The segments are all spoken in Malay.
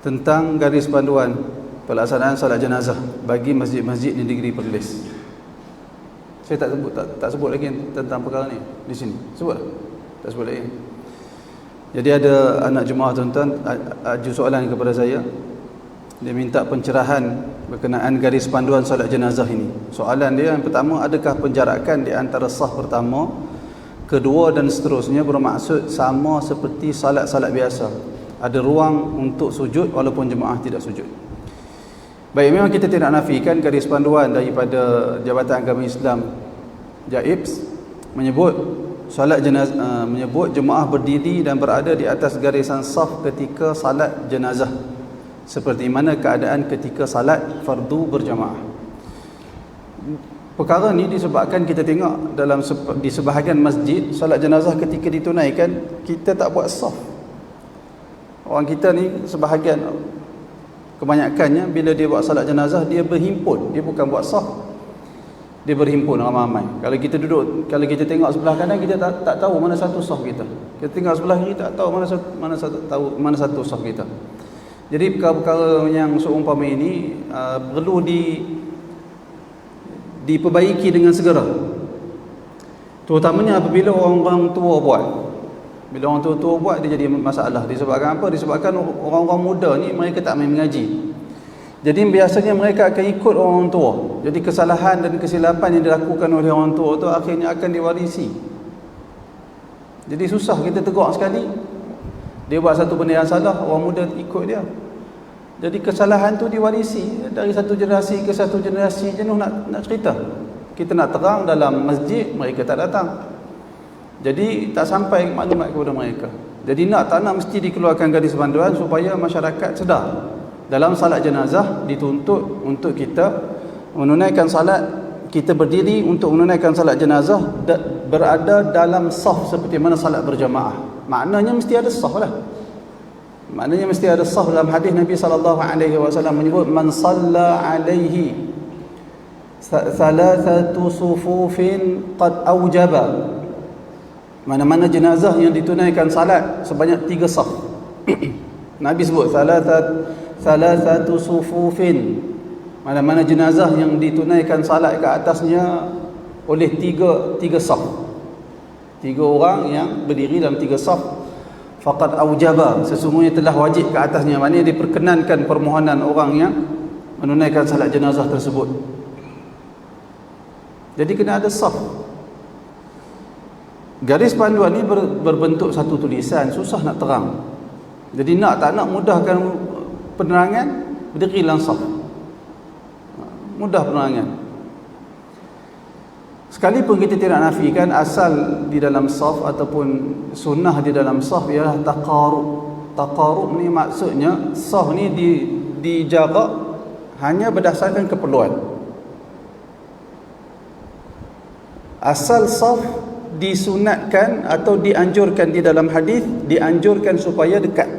tentang garis panduan pelaksanaan solat jenazah bagi masjid-masjid di negeri Perlis. Saya tak sebut lagi tentang perkara ni di sini. Sebut tak sebut lagi. Jadi ada anak jemaah tuan-tuan ajuh soalan kepada saya. Dia minta pencerahan berkenaan garis panduan solat jenazah ini. Soalan dia yang pertama, adakah penjarakan di antara saf pertama, kedua dan seterusnya bermaksud sama seperti salat-salat biasa? Ada ruang untuk sujud walaupun jemaah tidak sujud? Baik, memang kita tidak nafikan garis panduan daripada Jabatan Agama Islam JAIPS menyebut solat jenazah, menyebut jemaah berdiri dan berada di atas garisan saf ketika salat jenazah, seperti mana keadaan ketika salat fardu berjamaah. Perkara ni disebabkan kita tengok di sebahagian masjid solat jenazah ketika ditunaikan kita tak buat saf. Orang kita ni sebahagian, kebanyakannya bila dia buat salat jenazah dia berhimpun, dia bukan buat saf. Dia berhimpun ramai-ramai. Kalau kita duduk, kalau kita tengok sebelah kanan kita tak tahu mana satu saf kita. Kita tengok sebelah kiri tak tahu mana satu saf kita. Jadi perkara-perkara yang seumpama ini perlu diperbaiki dengan segera. Terutamanya apabila orang-orang tua buat. Bila orang tua-tua buat dia jadi masalah. Disebabkan apa? Disebabkan orang-orang muda ni mereka tak main mengaji. Jadi biasanya mereka akan ikut orang tua. Jadi kesalahan dan kesilapan yang dilakukan oleh orang tua tu akhirnya akan diwarisi. Jadi susah kita tegur sekali. Dia buat satu benda yang salah, orang muda ikut dia. Jadi kesalahan tu diwarisi dari satu generasi ke satu generasi. Jenuh nak cerita. Kita nak terang dalam masjid, mereka tak datang. Jadi tak sampai maklumat kepada mereka. Jadi tak nak mesti dikeluarkan garis panduan supaya masyarakat sedar. Dalam salat jenazah dituntut untuk kita menunaikan salat, kita berdiri untuk menunaikan salat jenazah berada dalam saf seperti mana salat berjamaah. Maknanya mesti ada saf lah. Maknanya mesti ada saf. Dalam hadis Nabi SAW menyebut man salla alaihi thalathatu sufufin qad aujaba. Mana-mana jenazah yang ditunaikan salat sebanyak 3 saf. Nabi sebut thalathatu sufufin. Mana-mana jenazah yang ditunaikan salat ke atasnya oleh 3 saf. 3 orang yang berdiri dalam 3 saf, faqad aujaba, sesungguhnya telah wajib ke atasnya. Maknanya diperkenankan permohonan orang yang menunaikan salat jenazah tersebut. Jadi kena ada saf. Garis panduan ni berbentuk satu tulisan, susah nak terang. Jadi tak nak mudahkan penerangan, berdiri dalam saf. Mudah penerangan. Sekalipun kita tidak nafikan asal di dalam saf ataupun sunnah di dalam saf ialah taqarub. Taqarub ni maksudnya saf ni dijaga hanya berdasarkan keperluan. Asal saf disunatkan atau dianjurkan di dalam hadis, dianjurkan supaya dekat.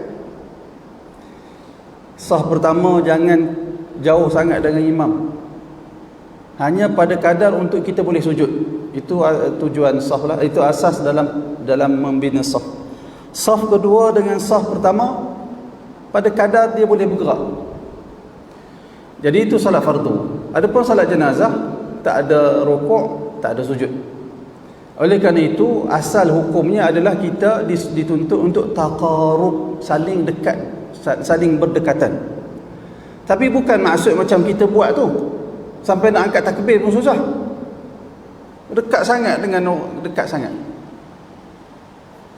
Saf pertama jangan jauh sangat dengan imam, hanya pada kadar untuk kita boleh sujud. Itu tujuan saf lah, itu asas dalam membina saf. Saf kedua dengan saf pertama pada kadar dia boleh bergerak. Jadi itu salat fardu. Adapun salat jenazah tak ada rukuk, tak ada sujud. Oleh kerana itu asal hukumnya adalah kita dituntut untuk taqarub, saling dekat, saling berdekatan. Tapi bukan maksud macam kita buat tu sampai nak angkat takbir pun susah. Dekat sangat dengan dekat sangat.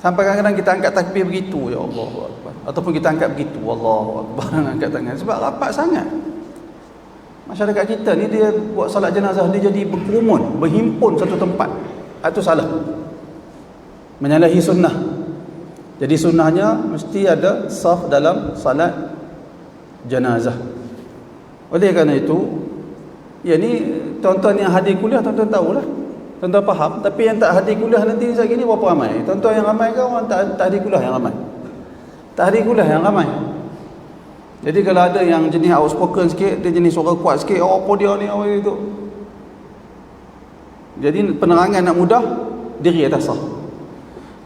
Sampai kadang-kadang kita angkat takbir begitu, ya Allah Akbar. Ataupun kita angkat begitu, Allahu Akbar, angkat tangan sebab rapat sangat. Masyarakat kita ni dia buat salat jenazah dia jadi berkerumun, berhimpun satu tempat. Itu salah. Menyalahi sunnah. Jadi sunnahnya mesti ada saf dalam salat jenazah. Oleh kerana itu, ya ni tuan-tuan yang hadir kuliah tuan-tuan tahulah. Tuan-tuan faham, tapi yang tak hadir kuliah nanti sekejap ni berapa ramai? Tuan-tuan yang ramai ke orang tak hadir kuliah yang ramai? Tak hadir kuliah yang ramai. Jadi kalau ada yang jenis outspoken sikit, dia jenis suara kuat sikit, apa dia ni, apa itu. Jadi penerangan nak mudah, diri atas saf.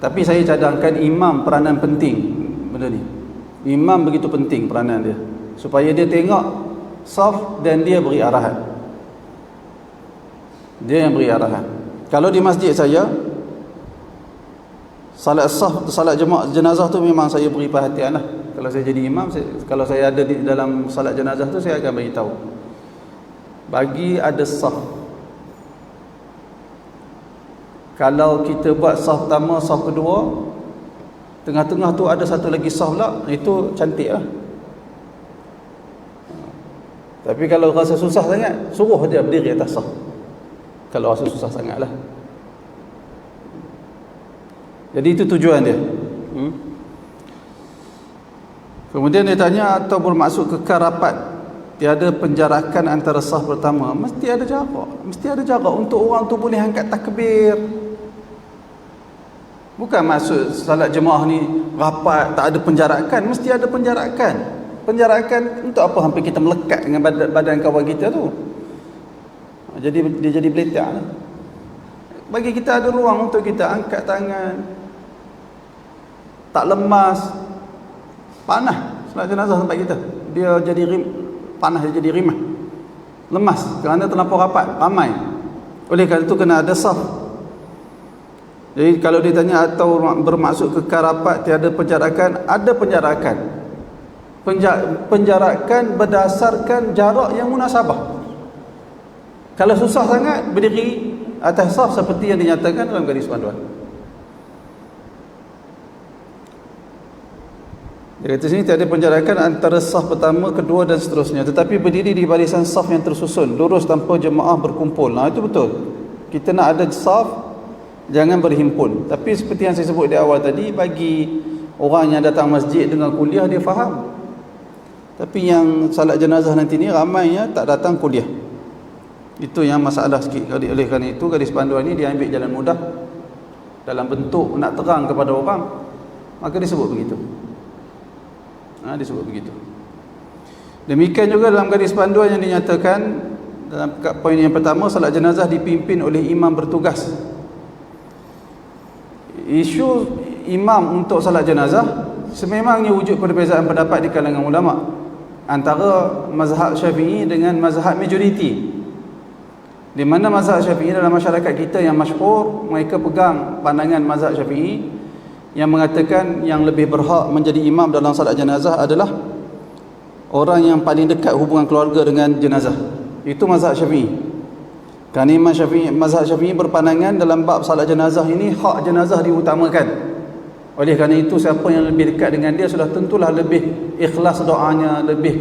Tapi saya cadangkan imam peranan penting benda ni. Imam begitu penting peranan dia, supaya dia tengok saf dan dia beri arahan. Dia yang beri arahan. Kalau di masjid saya, salat saf, salat jemaah jenazah tu memang saya beri perhatian lah. Kalau saya jadi imam, kalau saya ada di dalam salat jenazah tu, saya akan bagi tahu, bagi ada saf. Kalau kita buat saf pertama, saf kedua, tengah-tengah tu ada satu lagi saf pula, itu cantik lah. Tapi kalau rasa susah sangat, suruh dia berdiri atas saf. Kalau rasa susah sangat lah. Jadi itu tujuan dia. Kemudian dia tanya, atau bermaksud kekal rapat, tiada penjarakan antara saf pertama. Mesti ada jarak. Mesti ada jarak untuk orang tu boleh angkat takbir. Bukan maksud salat jemaah ni rapat, tak ada penjarakan. Mesti ada penjarakan. Penjarakan untuk apa? Hampir kita melekat dengan badan kawan kita tu. Jadi dia jadi beletak lah. Bagi kita ada ruang untuk kita angkat tangan, tak lemas. Panah salat jenazah tempat kita, dia jadi panah, dia jadi rimah, lemas kerana terlampau rapat, ramai. Oleh kerana itu kena ada saf. Jadi kalau ditanya atau bermaksud kekal rapat tiada penjarakan, ada penjarakan. Penjarakan berdasarkan jarak yang munasabah. Kalau susah sangat, berdiri atas saf seperti yang dinyatakan dalam garis panduan. Dia kata sini tiada penjarakan antara saf pertama, kedua dan seterusnya, tetapi berdiri di barisan saf yang tersusun, lurus tanpa jemaah berkumpul. Nah, itu betul. Kita nak ada saf, jangan berhimpun. Tapi seperti yang saya sebut di awal tadi, bagi orang yang datang masjid dengan kuliah, dia faham. Tapi yang salat jenazah nanti ni ramainya tak datang kuliah. Itu yang masalah sikit. Oleh kerana itu garis panduan ni dia ambil jalan mudah dalam bentuk nak terang kepada orang, maka disebut begitu. Disebut begitu. Demikian juga dalam garis panduan yang dinyatakan dalam poin yang pertama, salat jenazah dipimpin oleh imam bertugas. Isu imam untuk salat jenazah sememangnya wujud perbezaan pendapat di kalangan ulama antara mazhab Syafi'i dengan mazhab majoriti. Di mana mazhab Syafi'i dalam masyarakat kita yang masyhur, mereka pegang pandangan mazhab Syafi'i yang mengatakan yang lebih berhak menjadi imam dalam salat jenazah adalah orang yang paling dekat hubungan keluarga dengan jenazah. Itu mazhab Syafi'i. Kerana mazhab Syafi'i berpandangan dalam bab salat jenazah ini, hak jenazah diutamakan. Oleh kerana itu, siapa yang lebih dekat dengan dia sudah tentulah lebih ikhlas doanya, lebih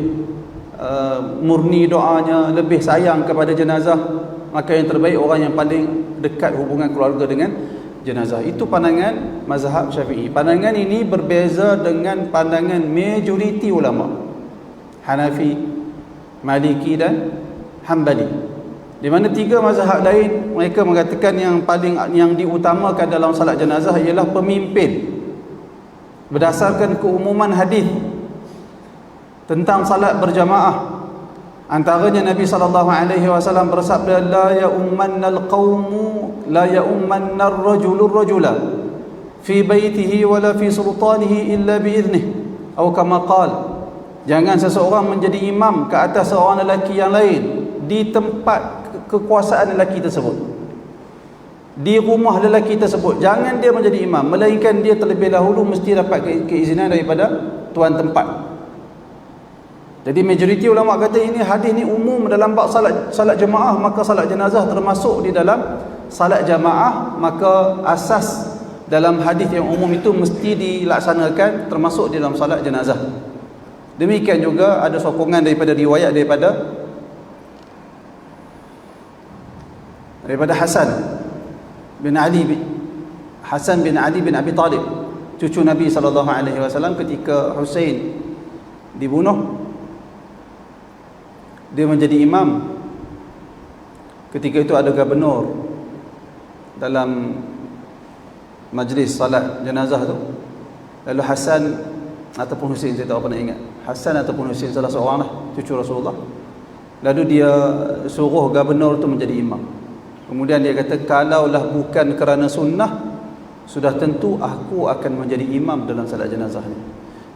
murni doanya, lebih sayang kepada jenazah. Maka yang terbaik orang yang paling dekat hubungan keluarga dengan jenazah. Itu pandangan mazhab Syafi'i. Pandangan ini berbeza dengan pandangan majoriti ulama, Hanafi, Maliki dan Hanbali. Di mana tiga mazhab lain mereka mengatakan yang diutamakan dalam salat jenazah ialah pemimpin, berdasarkan keumuman hadis tentang salat berjamaah. Antaranya Nabi SAW bersabda, la ya'ummannal qawmu la ya'ummannal rajulur rajula fi baitihi wala fi sultanihi illa biiznih, atau kama qala, jangan seseorang menjadi imam ke atas seorang lelaki yang lain di tempat kekuasaan lelaki tersebut, di rumah lelaki tersebut. Jangan dia menjadi imam, melainkan dia terlebih dahulu mesti dapat keizinan daripada tuan tempat. Jadi majoriti ulama kata ini hadis ni umum dalam bab salat jemaah, maka salat jenazah termasuk di dalam salat jemaah, maka asas dalam hadis yang umum itu mesti dilaksanakan termasuk di dalam salat jenazah. Demikian juga ada sokongan daripada riwayat daripada Hasan bin Ali bin Abi Talib, cucu Nabi SAW, ketika Husain dibunuh, dia menjadi imam. Ketika itu ada gubernur dalam majlis salat jenazah tu. Lalu Hasan ataupun Husain, saya tak apa nak ingat, Hasan ataupun Husain, salah seorang lah, cucu Rasulullah. Lalu dia suruh gubernur tu menjadi imam. Kemudian dia kata, kalaulah bukan kerana sunnah, sudah tentu aku akan menjadi imam dalam salat jenazah ni.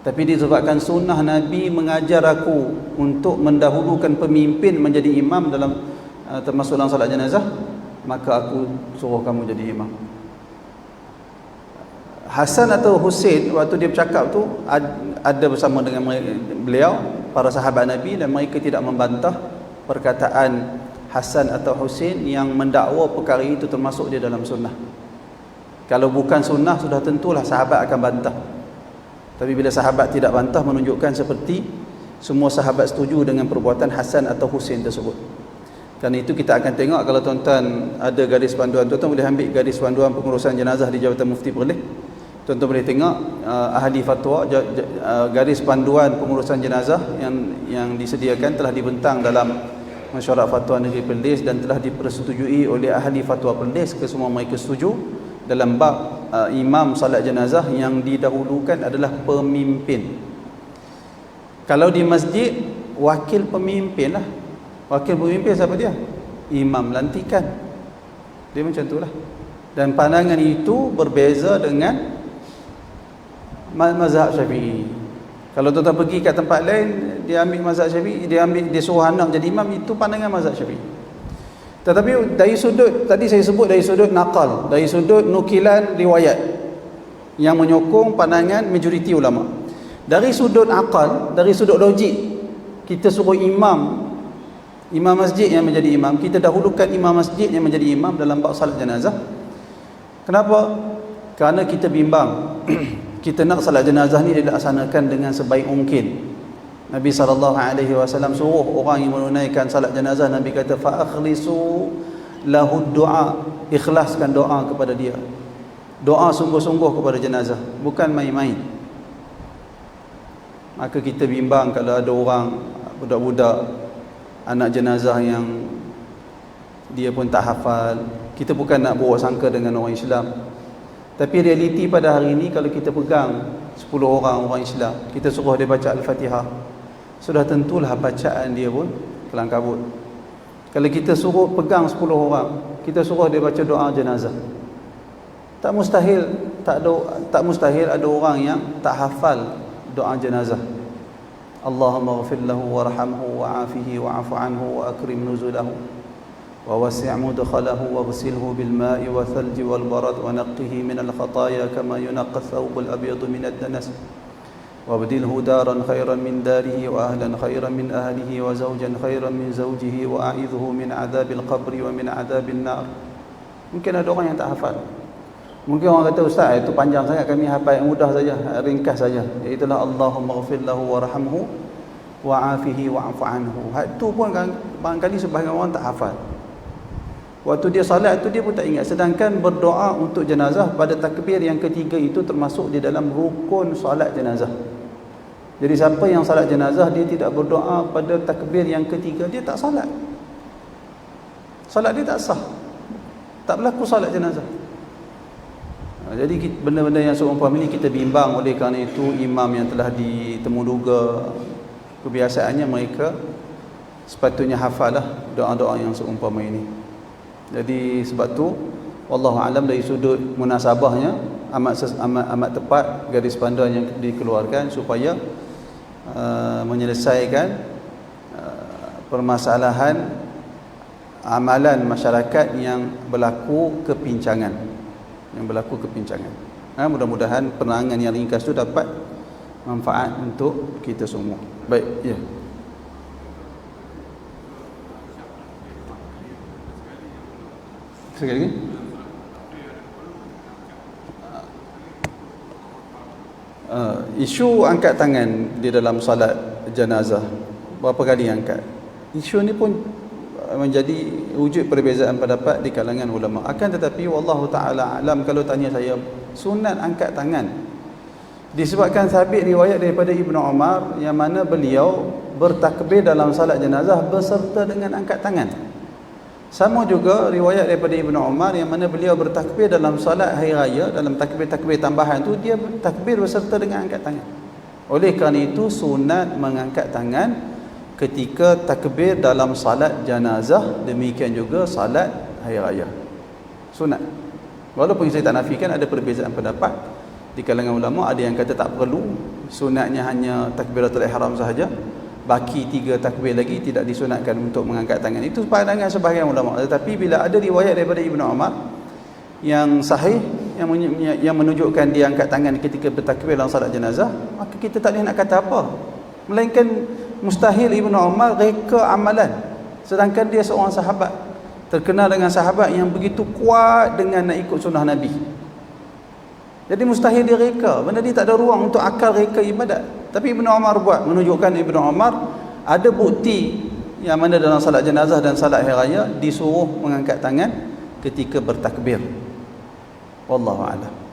Tapi disebabkan sunnah Nabi mengajar aku untuk mendahulukan pemimpin menjadi imam dalam termasuk dalam salat jenazah, maka aku suruh kamu jadi imam. Hasan atau Husain waktu dia bercakap tu ada bersama dengan beliau, para sahabat Nabi, dan mereka tidak membantah perkataan Hasan atau Husain yang mendakwa perkara itu termasuk dia dalam sunnah. Kalau bukan sunnah sudah tentulah sahabat akan bantah. Tapi bila sahabat tidak bantah, menunjukkan seperti semua sahabat setuju dengan perbuatan Hasan atau Husain tersebut. Kerana itu kita akan tengok, kalau tuan-tuan ada garis panduan, tuan-tuan boleh ambil garis panduan pengurusan jenazah di Jabatan Mufti Perlis. Tuan-tuan boleh tengok ahli fatwa, garis panduan pengurusan jenazah yang disediakan telah dibentang dalam Mesyuarat Fatwa Negeri Perlis dan telah dipersetujui oleh ahli fatwa Perlis. Kesemua mereka setuju dalam bab imam salat jenazah yang didahulukan adalah pemimpin. Kalau di masjid, wakil pemimpin lah. Wakil pemimpin siapa dia? Imam lantikan. Dia macam itulah. Dan pandangan itu berbeza dengan mazhab Syafi'i. Kalau tuan-tuan pergi kat tempat lain, dia ambil mazhab Syafi'i, dia suruh anak jadi imam, itu pandangan mazhab Syafi'i. Tetapi dari sudut, tadi saya sebut dari sudut naqal, dari sudut nukilan riwayat yang menyokong pandangan majoriti ulama. Dari sudut akal, dari sudut logik, kita suruh imam masjid yang menjadi imam, kita dahulukan imam masjid yang menjadi imam dalam bab salat jenazah. Kenapa? Kerana kita bimbang kita nak salat jenazah ni dilaksanakan dengan sebaik mungkin. Nabi SAW suruh orang yang menunaikan salat jenazah, Nabi kata fa akhlisu lahu du'a, ikhlaskan doa kepada dia. Doa sungguh-sungguh kepada jenazah, bukan main-main. Maka kita bimbang kalau ada orang, budak-budak, anak jenazah yang dia pun tak hafal. Kita bukan nak buruk sangka dengan orang Islam, tapi realiti pada hari ini, kalau kita pegang 10 orang Islam, kita suruh dia baca Al-Fatihah, sudah tentulah bacaan dia pun kelang kabut. Kalau kita suruh pegang 10 orang, kita suruh dia baca doa jenazah, tak mustahil ada orang yang tak hafal doa jenazah. Allahumma ghfir lahu warhamhu wa'afihi wa'afu anhu wa akrim nuzulahu wa wasi' mudkhalahu waghsilhu bil ma'i wa thalji wal barad wa naqqihi min al khataaya kama yunqqa ath-thawb al abyad min ad-danas wabdilhu daran khairan min darihi wa ahlan khairan min ahlihi wa zawjan khairan min zawjihi wa a'idhuhu min adzabil qabri wa min adzabil nar. Mungkin ada orang yang tak hafal. Mungkin orang kata, ustaz itu panjang sangat, kami hafal yang mudah saja, ringkas saja, iaitu Allahumma ghfir lahu warhamhu wa'afihi wa'fu anhu. Itu pun barangkali sebahagian orang tak hafal. Waktu dia salat tu dia pun tak ingat. Sedangkan berdoa untuk jenazah pada takbir yang ketiga itu termasuk di dalam rukun salat jenazah. Jadi siapa yang salat jenazah dia tidak berdoa pada takbir yang ketiga, dia tak salat. Salat dia tak sah. Tak berlaku salat jenazah. Jadi benda-benda yang seumpama ini kita bimbang. Oleh kerana itu imam yang telah ditemuduga, kebiasaannya mereka sepatutnya hafalah doa-doa yang seumpama ini. Jadi sebab tu wallahu alam, dari sudut munasabahnya amat tepat garis panduan yang dikeluarkan supaya menyelesaikan permasalahan amalan masyarakat yang berlaku kepincangan. Mudah-mudahan penerangan yang ringkas itu dapat manfaat untuk kita semua. Baik, ya. Sekali lagi. Isu angkat tangan di dalam salat jenazah, berapa kali angkat? Isu ni pun menjadi wujud perbezaan pendapat di kalangan ulama. Akan tetapi wallahu taala alam, kalau tanya saya, sunat angkat tangan disebabkan sabit riwayat daripada Ibnu Umar yang mana beliau bertakbir dalam salat jenazah beserta dengan angkat tangan. Sama juga riwayat daripada Ibnu Umar yang mana beliau bertakbir dalam salat hari raya, dalam takbir-takbir tambahan tu dia takbir beserta dengan angkat tangan. Oleh kerana itu sunat mengangkat tangan ketika takbir dalam salat jenazah, demikian juga salat hari raya. Sunat. Walaupun saya tak nafikan ada perbezaan pendapat di kalangan ulama, ada yang kata tak perlu, sunatnya hanya takbiratul ihram sahaja, baki 3 takbir lagi tidak disunatkan untuk mengangkat tangan. Itu pandangan sebahagian ulama. Tetapi bila ada riwayat daripada Ibnu Umar yang sahih yang menunjukkan dia angkat tangan ketika bertakbir dalam salat jenazah, maka kita tak boleh nak kata apa, melainkan mustahil Ibnu Umar reka amalan, sedangkan dia seorang sahabat terkenal dengan sahabat yang begitu kuat dengan nak ikut sunnah Nabi. Jadi mustahil dia reka, benda ni tak ada ruang untuk akal reka ibadat. Tapi Ibnu Umar buat, menunjukkan Ibnu Umar ada bukti yang mana dalam salat jenazah dan salat hari raya disuruh mengangkat tangan ketika bertakbir. Wallahu a'lam.